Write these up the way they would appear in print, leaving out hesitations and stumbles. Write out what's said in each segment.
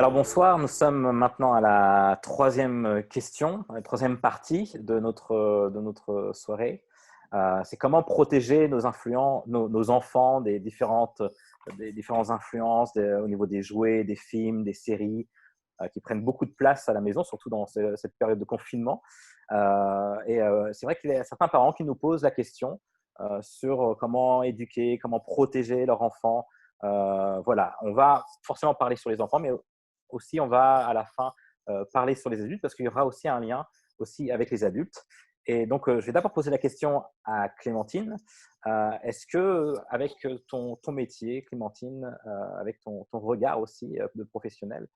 Alors bonsoir, nous sommes maintenant à la troisième question, la troisième partie de notre soirée. C'est comment protéger nos enfants des différentes influences au niveau des jouets, des films, des séries qui prennent beaucoup de place à la maison, surtout dans cette période de confinement. C'est vrai qu'il y a certains parents qui nous posent la question sur comment éduquer, comment protéger leur enfant. Voilà, on va forcément parler sur les enfants, mais aussi on va à la fin parler sur les adultes parce qu'il y aura aussi un lien aussi avec les adultes. Et donc, je vais d'abord poser la question à Clémentine. Est-ce que, avec ton métier, Clémentine, avec ton regard aussi de professionnel,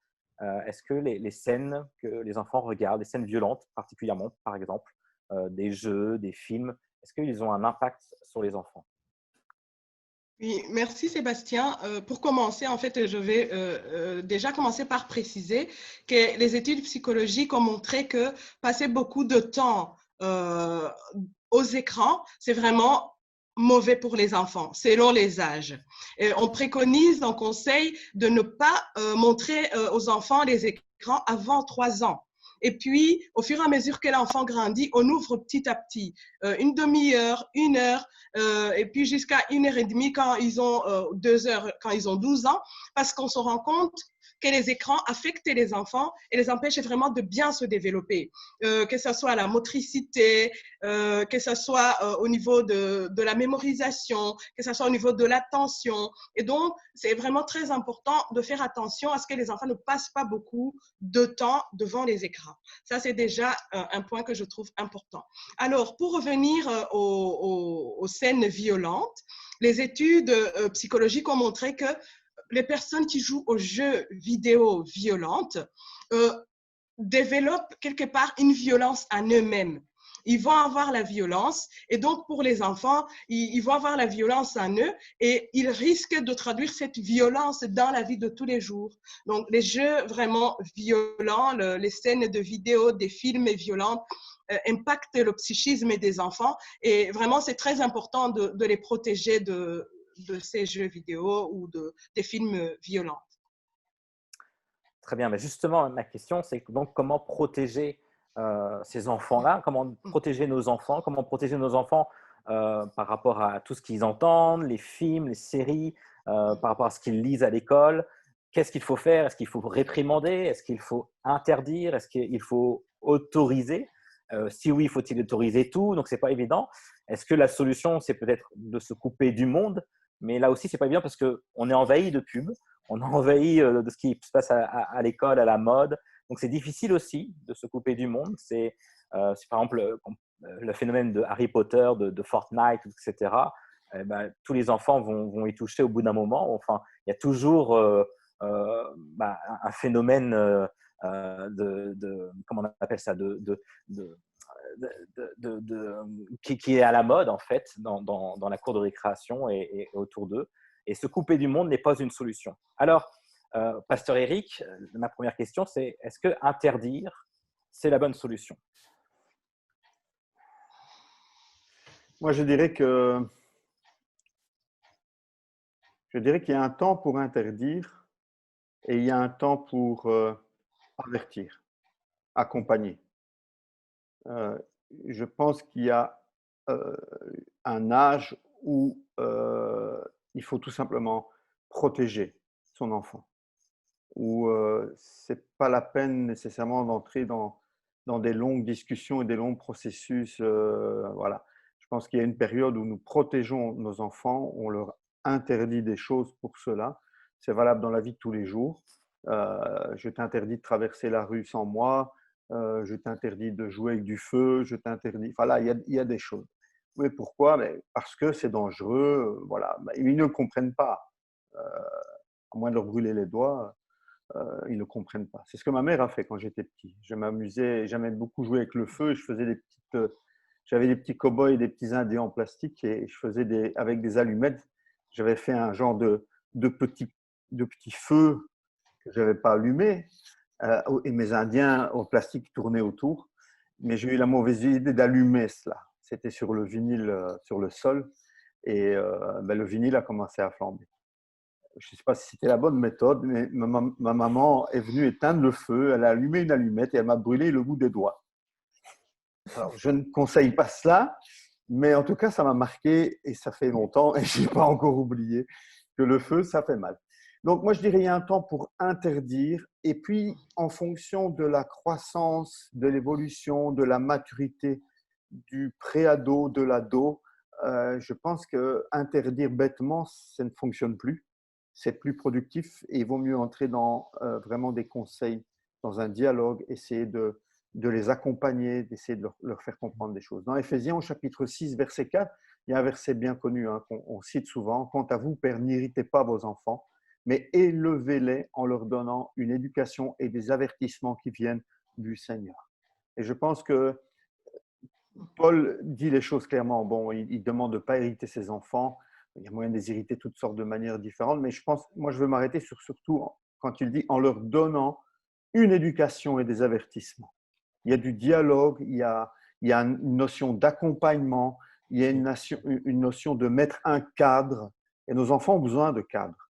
est-ce que les scènes que les enfants regardent, les scènes violentes particulièrement, par exemple, des jeux, des films, est-ce qu'ils ont un impact sur les enfants? Oui, merci Sébastien. Pour commencer, en fait, je vais déjà commencer par préciser que les études psychologiques ont montré que passer beaucoup de temps aux écrans, c'est vraiment mauvais pour les enfants, selon les âges. Et on préconise, on conseille de ne pas montrer aux enfants les écrans avant 3 ans. Et puis, au fur et à mesure que l'enfant grandit, on ouvre petit à petit, une demi-heure, 1 heure, et puis jusqu'à 1 heure et demie quand ils ont 2 heures, quand ils ont 12 ans, parce qu'on se rend compte que les écrans affectent les enfants et les empêchent vraiment de bien se développer, que ce soit la motricité, que ce soit au niveau de la mémorisation, que ce soit au niveau de l'attention. Et donc, c'est vraiment très important de faire attention à ce que les enfants ne passent pas beaucoup de temps devant les écrans. Ça, c'est déjà un point que je trouve important. Alors, pour revenir aux scènes violentes, les études psychologiques ont montré que les personnes qui jouent aux jeux vidéo violentes euh, développent quelque part une violence en eux-mêmes. Ils vont avoir la violence et donc pour les enfants, ils vont avoir la violence en eux et ils risquent de traduire cette violence dans la vie de tous les jours. Donc les jeux vraiment violents, les scènes de vidéos, des films violents impactent le psychisme des enfants et vraiment c'est très important de les protéger de ces jeux vidéo ou des films violents. Très bien, mais justement, ma question, c'est donc comment protéger ces enfants-là, comment protéger nos enfants par rapport à tout ce qu'ils entendent, les films, les séries, par rapport à ce qu'ils lisent à l'école. Qu'est-ce qu'il faut faire? Est-ce qu'il faut réprimander? Est-ce qu'il faut interdire? Est-ce qu'il faut autoriser? Si oui, faut-il autoriser tout? Donc, c'est pas évident. Est-ce que la solution, c'est peut-être de se couper du monde? Mais là aussi, c'est pas évident parce qu'on est envahi de pubs, on est envahi de ce qui se passe à l'école, à la mode. Donc, c'est difficile aussi de se couper du monde. C'est par exemple le phénomène de Harry Potter, de Fortnite, etc. Ben, tous les enfants vont y toucher au bout d'un moment. Enfin, il y a toujours un phénomène comment on appelle ça, de, qui est à la mode, en fait, dans la cour de récréation et autour d'eux. Et se couper du monde n'est pas une solution. Alors, Pasteur Eric, ma première question, c'est est-ce que interdire, c'est la bonne solution? Moi, je dirais qu'il y a un temps pour interdire et il y a un temps pour avertir, accompagner. Euh, je pense qu'il y a euh, un âge où il faut tout simplement protéger son enfant, où c'est pas la peine nécessairement d'entrer dans des longues discussions et des longs processus. Voilà. Je pense qu'il y a une période où nous protégeons nos enfants, on leur interdit des choses pour cela. C'est valable dans la vie de tous les jours. Je t'interdis de traverser la rue sans moi, je t'interdis de jouer avec du feu, je t'interdis. Voilà, il y a des choses. Mais pourquoi? Mais parce que c'est dangereux. Voilà. Ils ne comprennent pas. À moins de leur brûler les doigts, ils ne comprennent pas. C'est ce que ma mère a fait quand j'étais petit. Je m'amusais, j'aimais beaucoup jouer avec le feu. Je faisais j'avais des petits cow-boys et des petits indiens en plastique et je faisais avec des allumettes. J'avais fait un genre de petit, de petit feu que je n'avais pas allumé et mes indiens en plastique tournaient autour. Mais j'ai eu la mauvaise idée d'allumer cela. C'était sur le vinyle, sur le sol et le vinyle a commencé à flamber. je ne sais pas si c'était la bonne méthode, mais ma maman est venue éteindre le feu, elle a allumé une allumette et elle m'a brûlé le bout des doigts. Alors, je ne conseille pas cela, mais en tout cas, ça m'a marqué et ça fait longtemps et je n'ai pas encore oublié que le feu, ça fait mal. Donc, moi, je dirais il y a un temps pour interdire et puis, en fonction de la croissance, de l'évolution, de la maturité du pré-ado, de l'ado, je pense que interdire bêtement, ça ne fonctionne plus. C'est plus productif et il vaut mieux entrer dans vraiment des conseils, dans un dialogue, essayer de les accompagner, d'essayer de leur faire comprendre des choses. Dans Éphésiens, au chapitre 6, verset 4, il y a un verset bien connu qu'on cite souvent. Quant à vous, Père, n'irritez pas vos enfants, mais élevez-les en leur donnant une éducation et des avertissements qui viennent du Seigneur. Et je pense que Paul dit les choses clairement. Bon, il demande de ne pas irriter ses enfants. Il y a moyen de les irriter de toutes sortes de manières différentes, mais je pense, moi, je veux m'arrêter surtout quand il dit en leur donnant une éducation et des avertissements. Il y a du dialogue, il y a une notion d'accompagnement, il y a une notion de mettre un cadre. Et nos enfants ont besoin de cadres.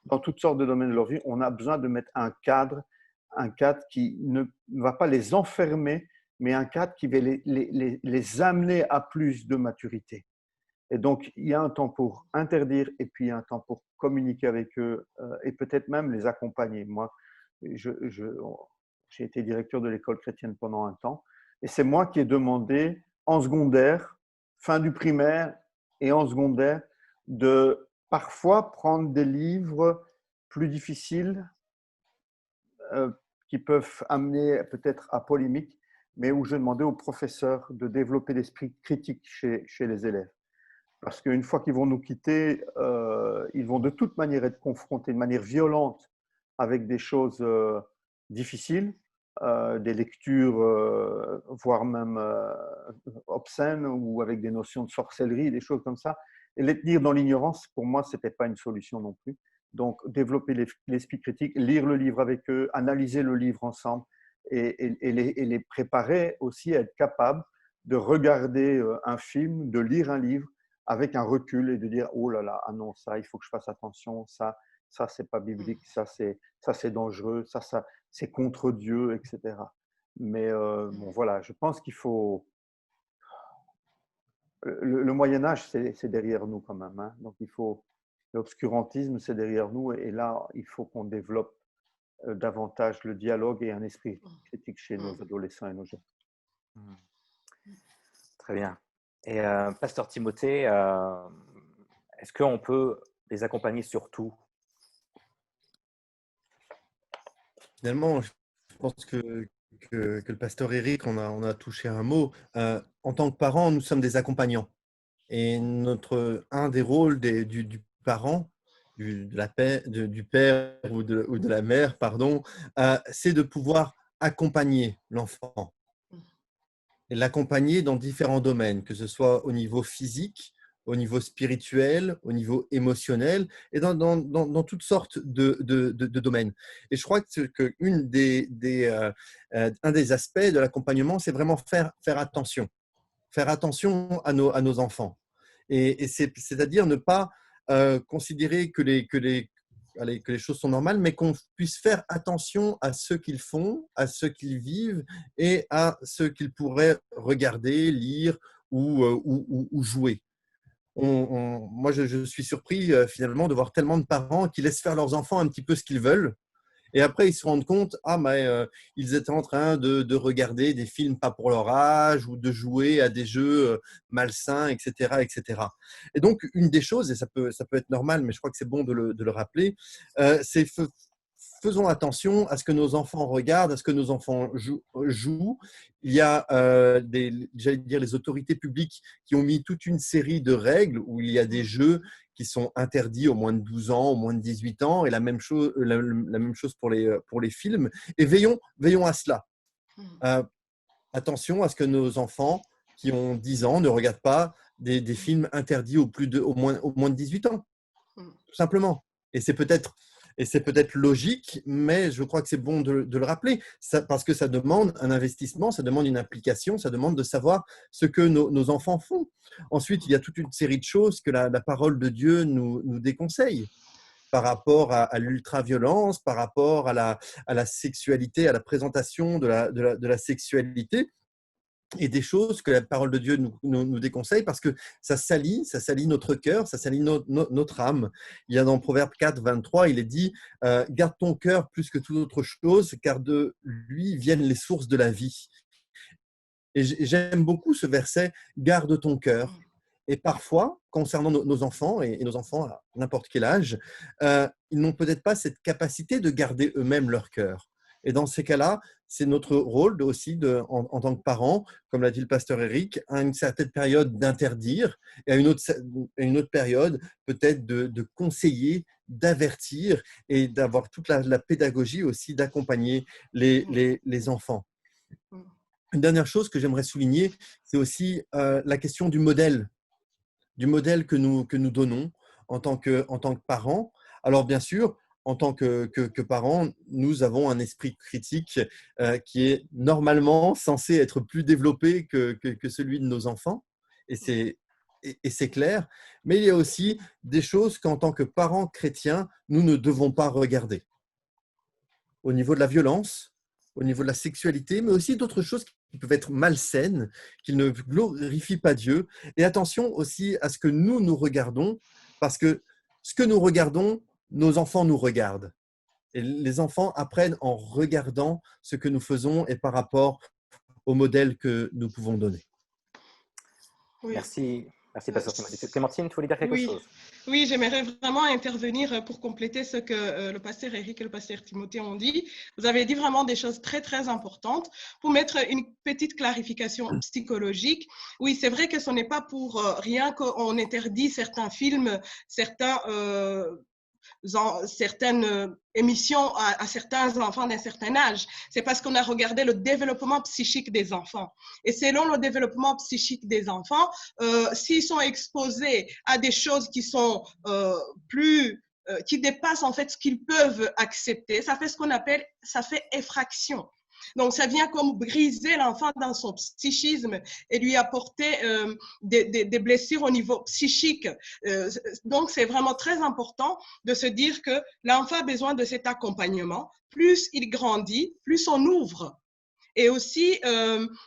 Dans toutes sortes de domaines de leur vie, on a besoin de mettre un cadre qui ne va pas les enfermer, mais un cadre qui va les amener à plus de maturité. Et donc, il y a un temps pour interdire et puis un temps pour communiquer avec eux et peut-être même les accompagner. Moi, j'ai été directeur de l'école chrétienne pendant un temps et c'est moi qui ai demandé en secondaire, fin du primaire et en secondaire, de parfois prendre des livres plus difficiles qui peuvent amener peut-être à polémique, mais où je demandais aux professeurs de développer l'esprit critique chez les élèves. Parce qu'une fois qu'ils vont nous quitter, ils vont de toute manière être confrontés de manière violente avec des choses difficiles, des lectures, voire même obscènes, ou avec des notions de sorcellerie, des choses comme ça. Et les tenir dans l'ignorance, pour moi, ce n'était pas une solution non plus. Donc, développer l'esprit critique, lire le livre avec eux, analyser le livre ensemble et les préparer aussi à être capables de regarder un film, de lire un livre avec un recul et de dire oh là là, ah non, ça, il faut que je fasse attention, ça c'est pas biblique, ça c'est dangereux, ça c'est contre Dieu, etc. Mais bon, voilà, je pense qu'il faut. Le Moyen Âge, c'est derrière nous quand même, hein. Donc il faut. L'obscurantisme, c'est derrière nous, et là, il faut qu'on développe davantage le dialogue et un esprit critique chez nos adolescents et nos jeunes. Très bien. Et Pasteur Timothée, est-ce qu'on peut les accompagner sur tout? Finalement, je pense que le pasteur Eric, on a touché un mot. En tant que parents, nous sommes des accompagnants. Et un des rôles du parent, du père ou de la mère, pardon, c'est de pouvoir accompagner l'enfant. Et l'accompagner dans différents domaines, que ce soit au niveau physique, au niveau spirituel, au niveau émotionnel et dans toutes sortes de domaines. Et je crois que un des aspects de l'accompagnement, c'est vraiment faire attention à nos enfants. Et c'est-à-dire ne pas considérer que les choses sont normales, mais qu'on puisse faire attention à ce qu'ils font, à ce qu'ils vivent et à ce qu'ils pourraient regarder, lire ou jouer. Moi, je suis surpris finalement de voir tellement de parents qui laissent faire leurs enfants un petit peu ce qu'ils veulent. Et après, ils se rendent compte, ils étaient en train de regarder des films pas pour leur âge ou de jouer à des jeux malsains, etc., etc. Et donc, une des choses, et ça peut être normal, mais je crois que c'est bon de le rappeler, c'est faisons attention à ce que nos enfants regardent, à ce que nos enfants jouent. Il y a j'allais dire, les autorités publiques qui ont mis toute une série de règles où il y a des jeux qui sont interdits aux moins de 12 ans, aux moins de 18 ans, et la même chose pour les films. Et veillons à cela. Attention à ce que nos enfants qui ont 10 ans ne regardent pas des films interdits au moins de 18 ans, tout simplement. Et c'est peut-être logique, mais je crois que c'est bon de le rappeler, parce que ça demande un investissement, ça demande une implication, ça demande de savoir ce que nos enfants font. Ensuite, il y a toute une série de choses que la parole de Dieu nous déconseille. par rapport à l'ultra-violence, par rapport à la sexualité, à la présentation de la sexualité, et des choses que la parole de Dieu nous déconseille parce que ça salit notre cœur, ça salit notre âme. Il y a dans Proverbe 4, 23, il est dit garde ton cœur plus que toute autre chose, car de lui viennent les sources de la vie. Et j'aime beaucoup ce verset, garde ton cœur. Et parfois, concernant nos enfants, et nos enfants à n'importe quel âge, ils n'ont peut-être pas cette capacité de garder eux-mêmes leur cœur. Et dans ces cas-là, c'est notre rôle aussi en tant que parents, comme l'a dit le pasteur Eric, à une certaine période d'interdire et à une autre période peut-être de conseiller, d'avertir et d'avoir toute la pédagogie aussi d'accompagner les enfants. Une dernière chose que j'aimerais souligner, c'est aussi la question du modèle que nous donnons en tant que parents. Alors bien sûr, en tant que parents, nous avons un esprit critique qui est normalement censé être plus développé que celui de nos enfants. Et c'est clair. Mais il y a aussi des choses qu'en tant que parents chrétiens, nous ne devons pas regarder. Au niveau de la violence, au niveau de la sexualité, mais aussi d'autres choses qui peuvent être malsaines, qui ne glorifient pas Dieu. Et attention aussi à ce que nous regardons, parce que ce que nous regardons, nos enfants nous regardent. Et les enfants apprennent en regardant ce que nous faisons et par rapport au modèle que nous pouvons donner. Oui. Merci, pasteur Timothée. Clémentine, tu voulais dire quelque chose? Oui, j'aimerais vraiment intervenir pour compléter ce que le pasteur Eric et le pasteur Timothée ont dit. Vous avez dit vraiment des choses très, très importantes. Pour mettre une petite clarification psychologique, oui, c'est vrai que ce n'est pas pour rien qu'on interdit certains films, certaines émissions à certains enfants d'un certain âge. C'est parce qu'on a regardé le développement psychique des enfants. Et selon le développement psychique des enfants, s'ils sont exposés à des choses qui sont qui dépassent en fait ce qu'ils peuvent accepter, ça fait effraction. Donc, ça vient comme briser l'enfant dans son psychisme et lui apporter des blessures au niveau psychique. Donc, c'est vraiment très important de se dire que l'enfant a besoin de cet accompagnement. Plus il grandit, plus on ouvre. Et aussi,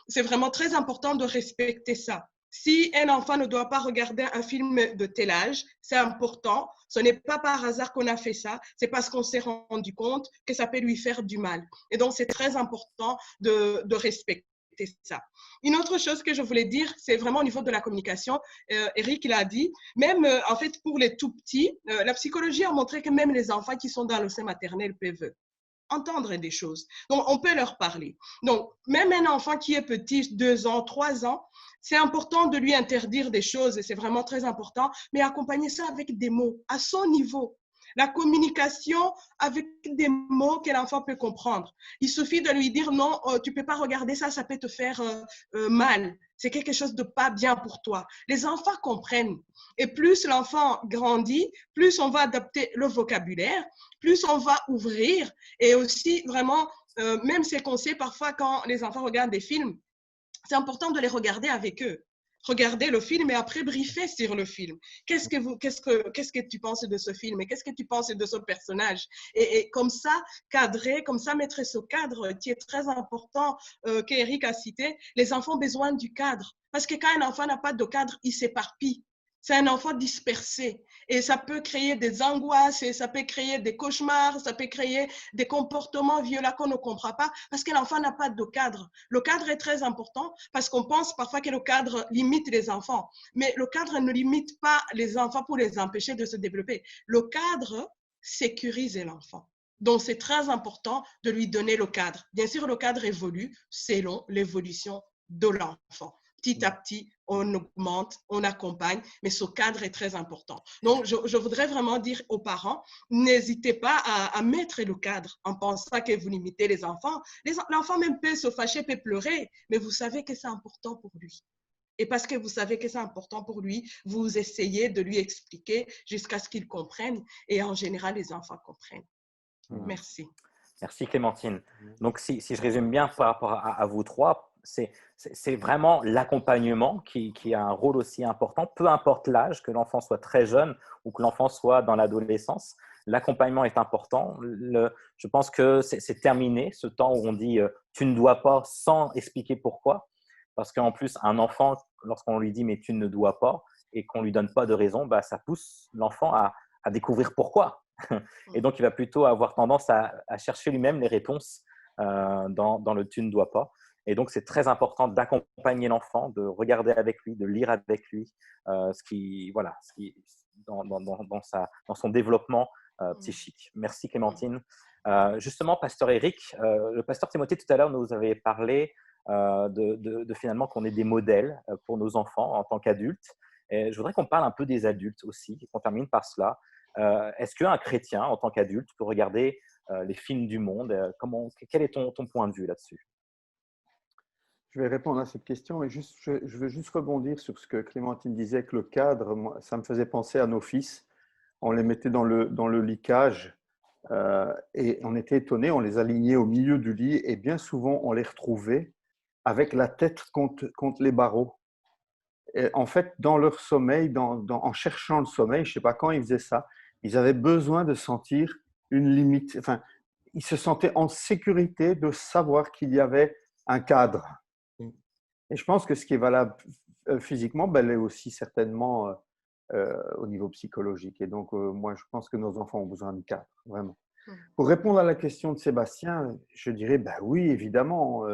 c'est vraiment très important de respecter ça. Si un enfant ne doit pas regarder un film de tel âge, c'est important. Ce n'est pas par hasard qu'on a fait ça, c'est parce qu'on s'est rendu compte que ça peut lui faire du mal. Et donc, c'est très important de respecter ça. Une autre chose que je voulais dire, c'est vraiment au niveau de la communication. Eric l'a dit, même en fait pour les tout petits, la psychologie a montré que même les enfants qui sont dans le sein maternel peuvent entendre des choses. Donc, on peut leur parler. Donc, même un enfant qui est petit, 2 ans, 3 ans, c'est important de lui interdire des choses et c'est vraiment très important, mais accompagner ça avec des mots à son niveau. La communication avec des mots que l'enfant peut comprendre. Il suffit de lui dire non, tu ne peux pas regarder ça, ça peut te faire mal. C'est quelque chose de pas bien pour toi. Les enfants comprennent. Et plus l'enfant grandit, plus on va adapter le vocabulaire, plus on va ouvrir. Et aussi, vraiment, même ces conseils, parfois, quand les enfants regardent des films, c'est important de les regarder avec eux. Regarder le film et après briefer sur le film. Qu'est-ce que tu penses de ce film et qu'est-ce que tu penses de ce personnage? Et comme ça, cadrer, comme ça, mettre ce cadre qui est très important qu'Eric a cité. Les enfants ont besoin du cadre. Parce que quand un enfant n'a pas de cadre, il s'éparpille. C'est un enfant dispersé et ça peut créer des angoisses, et ça peut créer des cauchemars, ça peut créer des comportements violents qu'on ne comprend pas parce que l'enfant n'a pas de cadre. Le cadre est très important parce qu'on pense parfois que le cadre limite les enfants, mais le cadre ne limite pas les enfants pour les empêcher de se développer. Le cadre sécurise l'enfant. Donc, c'est très important de lui donner le cadre. Bien sûr, le cadre évolue selon l'évolution de l'enfant. Petit à petit, on augmente, on accompagne, mais ce cadre est très important. Donc, je voudrais vraiment dire aux parents, n'hésitez pas à mettre le cadre en pensant que vous limitez les enfants. L'enfant même peut se fâcher, peut pleurer, mais vous savez que c'est important pour lui. Et parce que vous savez que c'est important pour lui, vous essayez de lui expliquer jusqu'à ce qu'il comprenne. Et en général, les enfants comprennent. Merci. Merci Clémentine. Donc, si je résume bien par rapport à vous trois, c'est vraiment l'accompagnement qui a un rôle aussi important, peu importe l'âge, que l'enfant soit très jeune ou que l'enfant soit dans l'adolescence. l'accompagnement est important. Je pense que c'est terminé, ce temps où on dit tu ne dois pas sans expliquer pourquoi. Parce qu'en plus, un enfant, lorsqu'on lui dit mais tu ne dois pas et qu'on ne lui donne pas de raison, bah, ça pousse l'enfant à découvrir pourquoi. Et donc, il va plutôt avoir tendance à chercher lui-même les réponses dans le tu ne dois pas. Et donc, c'est très important d'accompagner l'enfant, de regarder avec lui, de lire avec lui dans son développement psychique. Merci Clémentine. Justement, Pasteur Eric, le pasteur Timothée tout à l'heure nous avait parlé de finalement qu'on ait des modèles pour nos enfants en tant qu'adultes. Et je voudrais qu'on parle un peu des adultes aussi, qu'on termine par cela. Est-ce qu'un chrétien, en tant qu'adulte, peut regarder les films du monde? Quel est ton point de vue là-dessus? Je vais répondre à cette question, mais je veux juste rebondir sur ce que Clémentine disait, que le cadre, moi, ça me faisait penser à nos fils. On les mettait dans le lit cage et on était étonnés, on les alignait au milieu du lit et bien souvent on les retrouvait avec la tête contre les barreaux. Et en fait, dans leur sommeil, en cherchant le sommeil, je ne sais pas quand ils faisaient ça, ils avaient besoin de sentir une limite. Enfin, ils se sentaient en sécurité de savoir qu'il y avait un cadre. Et je pense que ce qui est valable physiquement, l'est aussi certainement au niveau psychologique. Et donc, moi, je pense que nos enfants ont besoin de cadre, vraiment. Pour répondre à la question de Sébastien, je dirais, oui, évidemment,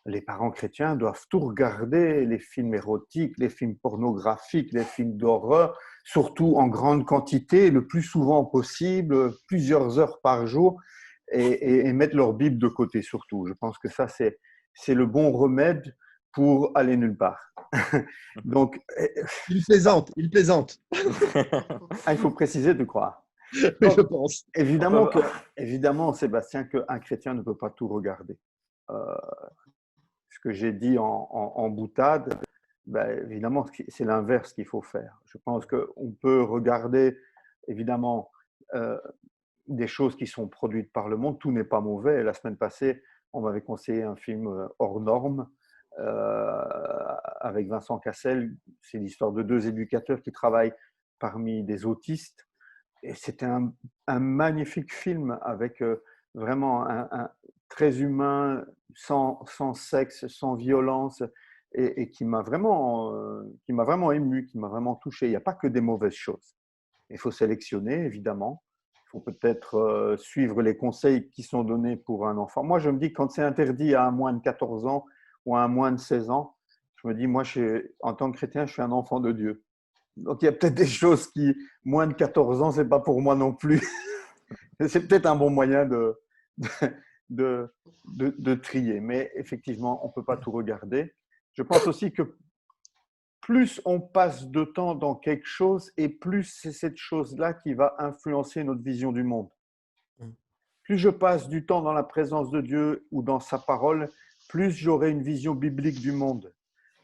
les parents chrétiens doivent tout regarder, les films érotiques, les films pornographiques, les films d'horreur, surtout en grande quantité, le plus souvent possible, plusieurs heures par jour, et mettre leur Bible de côté surtout. Je pense que ça, c'est le bon remède pour aller nulle part. Donc, il plaisante. Il faut préciser de croire. Donc, je pense. Évidemment, Sébastien, qu'un chrétien ne peut pas tout regarder. Ce que j'ai dit en boutade, évidemment, c'est l'inverse qu'il faut faire. Je pense qu'on peut regarder, évidemment, des choses qui sont produites par le monde. Tout n'est pas mauvais. La semaine passée, on m'avait conseillé un film hors norme avec Vincent Cassel. C'est l'histoire de 2 éducateurs qui travaillent parmi des autistes. Et c'était un magnifique film avec vraiment un très humain, sans sexe, sans violence, et qui m'a vraiment ému, qui m'a vraiment touché. Il n'y a pas que des mauvaises choses. Il faut sélectionner, évidemment. Il faut peut-être suivre les conseils qui sont donnés pour un enfant. Moi, je me dis, quand c'est interdit à un moins de 14 ans ou à un moins de 16 ans, je me dis, moi, en tant que chrétien, je suis un enfant de Dieu. Donc, il y a peut-être des choses qui, moins de 14 ans, ce n'est pas pour moi non plus. C'est peut-être un bon moyen de trier. Mais effectivement, on ne peut pas tout regarder. Je pense aussi que plus on passe de temps dans quelque chose et plus c'est cette chose-là qui va influencer notre vision du monde. Plus je passe du temps dans la présence de Dieu ou dans sa parole, plus j'aurai une vision biblique du monde.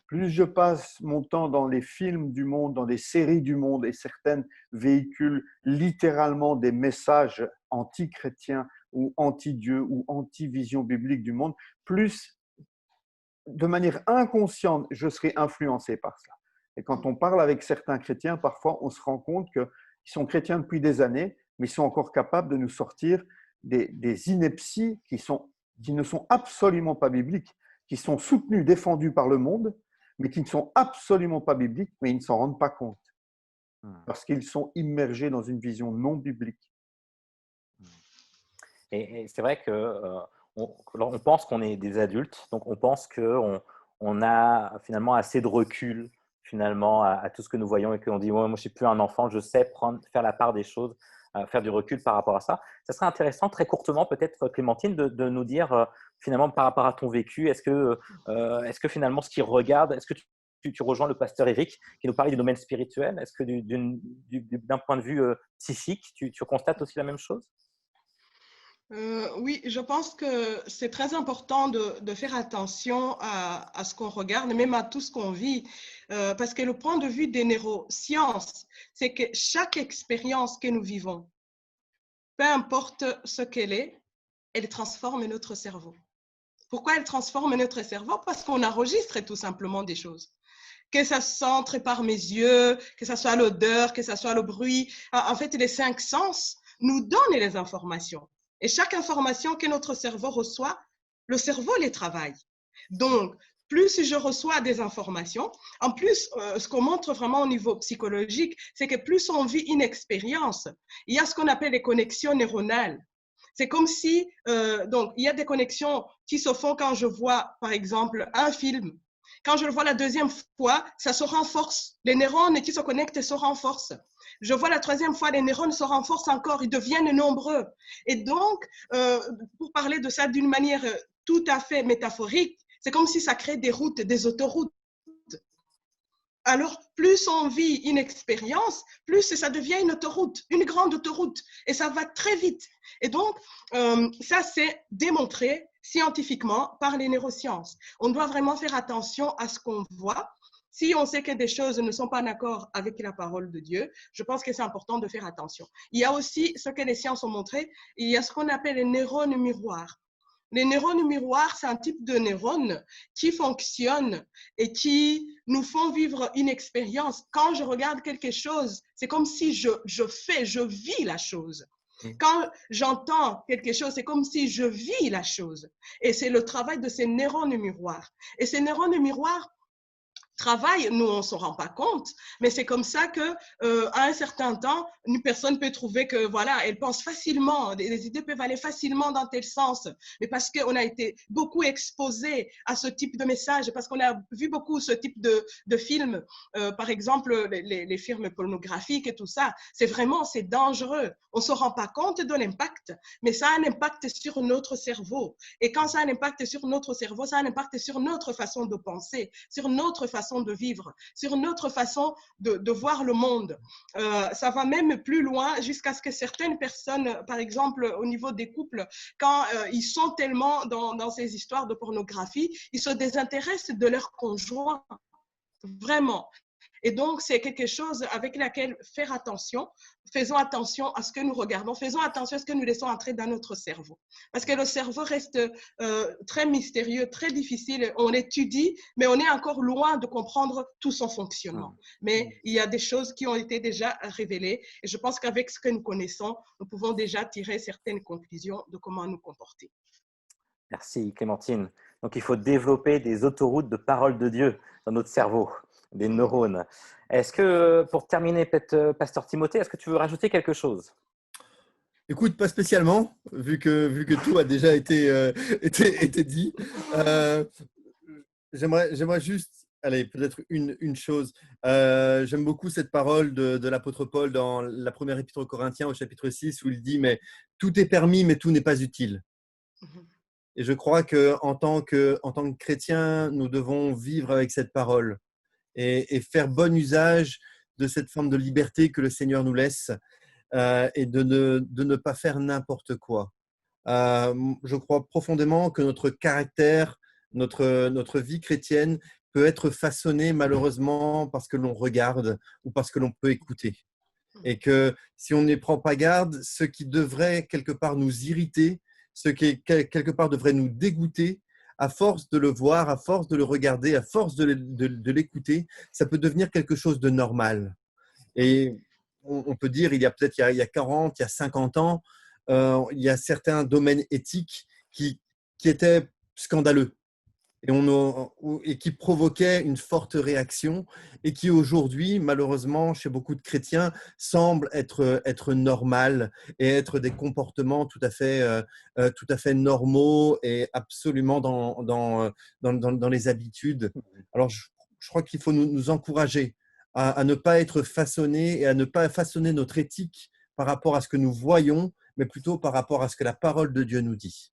Plus je passe mon temps dans les films du monde, dans des séries du monde, et certaines véhiculent littéralement des messages anti-chrétiens ou anti-Dieu ou anti-vision biblique du monde, plus de manière inconsciente, je serai influencé par cela. Et quand on parle avec certains chrétiens, parfois on se rend compte qu'ils sont chrétiens depuis des années, mais ils sont encore capables de nous sortir des inepties qui ne sont absolument pas bibliques, qui sont soutenues, défendues par le monde, mais qui ne sont absolument pas bibliques, mais ils ne s'en rendent pas compte. Parce qu'ils sont immergés dans une vision non biblique. Et c'est vrai qu'on pense qu'on est des adultes, donc on pense qu'on a finalement assez de recul finalement à tout ce que nous voyons et qu'on dit moi je ne suis plus un enfant, je sais faire la part des choses, faire du recul par rapport à ça. Ça serait intéressant, très courtement peut-être Clémentine, de nous dire finalement par rapport à ton vécu, est-ce que finalement ce qu'il regarde, est-ce que tu rejoins le pasteur Eric qui nous parlait du domaine spirituel, est-ce que d'un point de vue psychique, tu constates aussi la même chose? Oui, je pense que c'est très important de faire attention à ce qu'on regarde, même à tout ce qu'on vit, parce que le point de vue des neurosciences, c'est que chaque expérience que nous vivons, peu importe ce qu'elle est, elle transforme notre cerveau. Pourquoi elle transforme notre cerveau? Parce qu'on enregistre tout simplement des choses. Que ça s'entre par mes yeux, que ça soit l'odeur, que ça soit le bruit. En fait, les 5 sens nous donne les informations. Et chaque information que notre cerveau reçoit, le cerveau les travaille. Donc, plus je reçois des informations, en plus, ce qu'on montre vraiment au niveau psychologique, c'est que plus on vit une expérience, il y a ce qu'on appelle les connexions neuronales. C'est comme si, donc, il y a des connexions qui se font quand je vois, par exemple, un film. Quand je le vois la deuxième fois, ça se renforce. Les neurones qui se connectent se renforcent. Je vois la troisième fois, les neurones se renforcent encore, ils deviennent nombreux. Et donc, pour parler de ça d'une manière tout à fait métaphorique, c'est comme si ça crée des routes, des autoroutes. Alors, plus on vit une expérience, plus ça devient une autoroute, une grande autoroute, et ça va très vite. Et donc, ça, c'est démontré scientifiquement par les neurosciences. On doit vraiment faire attention à ce qu'on voit. Si on sait que des choses ne sont pas en accord avec la parole de Dieu, je pense que c'est important de faire attention. Il y a aussi ce que les sciences ont montré, il y a ce qu'on appelle les neurones miroirs. Les neurones miroirs, c'est un type de neurones qui fonctionnent et qui nous font vivre une expérience. Quand je regarde quelque chose, c'est comme si je vis la chose. Quand j'entends quelque chose, c'est comme si je vis la chose. Et c'est le travail de ces neurones miroirs. Et ces neurones miroirs travail, nous on ne s'en rend pas compte, mais c'est comme ça que à un certain temps, une personne peut trouver que voilà, elle pense facilement, les idées peuvent aller facilement dans tel sens, mais parce qu'on a été beaucoup exposé à ce type de message, parce qu'on a vu beaucoup ce type de films, par exemple les films pornographiques et tout ça, c'est dangereux. On ne se rend pas compte de l'impact, mais ça a un impact sur notre cerveau. Et quand ça a un impact sur notre cerveau, ça a un impact sur notre façon de penser, sur notre façon de vivre, sur notre façon de voir le monde. Ça va même plus loin jusqu'à ce que certaines personnes, par exemple au niveau des couples, quand ils sont tellement dans ces histoires de pornographie, ils se désintéressent de leur conjoint. Vraiment. Et donc, c'est quelque chose avec laquelle faire attention. Faisons attention à ce que nous regardons. Faisons attention à ce que nous laissons entrer dans notre cerveau. Parce que le cerveau reste très mystérieux, très difficile. On l'étudie, mais on est encore loin de comprendre tout son fonctionnement. Mais il y a des choses qui ont été déjà révélées. Et je pense qu'avec ce que nous connaissons, nous pouvons déjà tirer certaines conclusions de comment nous comporter. Merci Clémentine. Donc, il faut développer des autoroutes de parole de Dieu dans notre cerveau, des neurones. Est-ce que, pour terminer, peut-être, Pasteur Timothée, est-ce que tu veux rajouter quelque chose? Écoute, pas spécialement, vu que tout a déjà été dit. J'aimerais juste, allez, peut-être une chose. J'aime beaucoup cette parole de l'apôtre Paul dans la première épître aux Corinthiens au chapitre 6 où il dit « Mais tout est permis, mais tout n'est pas utile ». Et je crois qu'en tant que chrétien, nous devons vivre avec cette parole et faire bon usage de cette forme de liberté que le Seigneur nous laisse et de ne pas faire n'importe quoi. Je crois profondément que notre caractère, notre vie chrétienne peut être façonnée malheureusement parce que l'on regarde ou parce que l'on peut écouter. Et que si on n'y prend pas garde, ce qui devrait quelque part nous irriter, ce qui quelque part devrait nous dégoûter, à force de le voir, à force de le regarder, à force de l'écouter, ça peut devenir quelque chose de normal. Et on peut dire, il y a 40, il y a 50 ans, il y a certains domaines éthiques qui étaient scandaleux et qui provoquaient une forte réaction et qui aujourd'hui, malheureusement, chez beaucoup de chrétiens, semblent être normales et être des comportements tout à fait normaux et absolument dans les habitudes. Alors, je crois qu'il faut nous encourager à ne pas être façonnés et à ne pas façonner notre éthique par rapport à ce que nous voyons, mais plutôt par rapport à ce que la parole de Dieu nous dit.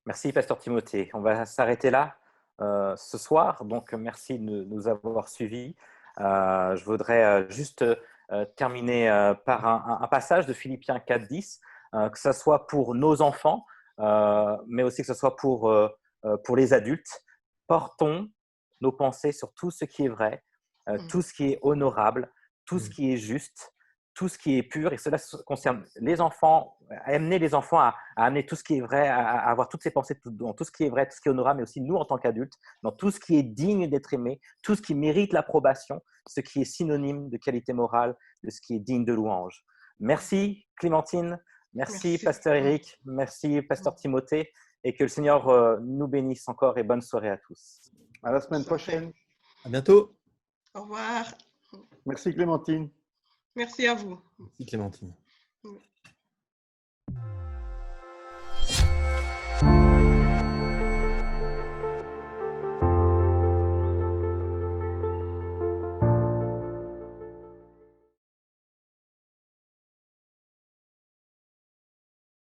Merci, Pasteur Timothée. On va s'arrêter là ce soir. Donc, merci de nous avoir suivis. Je voudrais juste terminer par un passage de Philippiens 4:10, que ce soit pour nos enfants, mais aussi que ce soit pour les adultes. Portons nos pensées sur tout ce qui est vrai, tout ce qui est honorable, tout ce qui est juste, tout ce qui est pur, et cela concerne les enfants, amener les enfants à amener tout ce qui est vrai, à avoir toutes ces pensées dans tout ce qui est vrai, tout ce qui est honorable, mais aussi nous en tant qu'adultes, dans tout ce qui est digne d'être aimé, tout ce qui mérite l'approbation, ce qui est synonyme de qualité morale, de ce qui est digne de louange. Merci Clémentine, merci Merci. Pasteur Eric, merci Pasteur Timothée, et que le Seigneur nous bénisse encore et bonne soirée à tous. À la semaine prochaine. À bientôt. Au revoir. Merci Clémentine. Merci à vous. Merci Clémentine.